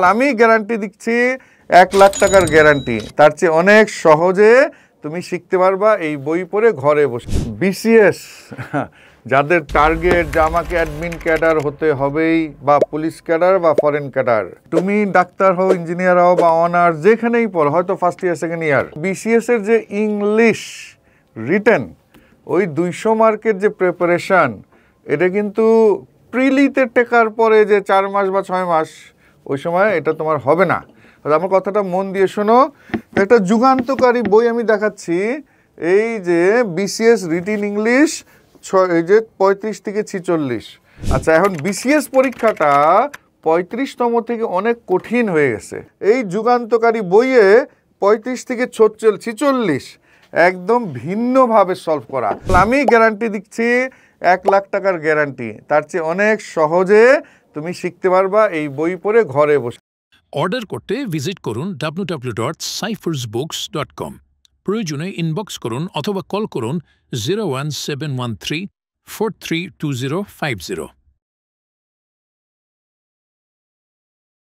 আমি গ্যারান্টি দিচ্ছি 1 লাখ টাকার গ্যারান্টি, তার চেয়ে অনেক সহজে তুমি শিখতে পারবা এই বই পড়ে ঘরে বসে। বিসিএস যাদের টার্গেট যে আমাকে অ্যাডমিন ক্যাডার হতে হবেই, বা পুলিশ ক্যাডার বা ফরেন ক্যাডার, তুমি ডাক্তার হও, ইঞ্জিনিয়ার হও বা অনার্স যেখানেই পড়ো, হয়তো first year second year, BCS এর যে ইংলিশ রিটেন ওই 200 মার্কের যে প্রিপারেশন, এটা কিন্তু প্রিলিতে টেকার পরে যে 4 মাস বা 6 মাস ওই সময় এটা তোমার হবে না। আমার কথাটা মন দিয়ে শোনো, একটা যুগান্তকারী বই আমি দেখাচ্ছি, এই যে বিসিএস রিটেন ইংলিশ এই যে 35 থেকে 46। আচ্ছা, এখন বিসিএস পরীক্ষাটা 35তম থেকে অনেক কঠিন হয়ে গেছে। এই যুগান্তকারী বইয়ে 35 থেকে 46 একদম ভিন্নভাবে সলভ করা। আমি গ্যারান্টি দিচ্ছি 1 লাখ টাকার গ্যারান্টি, তার চেয়ে অনেক সহজে তুমি শিখতে পারবা এই বই পড়ে ঘরে বসে। অর্ডার করতে ভিজিট করুন www.cyphersbooks.com। প্রয়োজনে ইনবক্স করুন অথবা কল করুন 01713 432050।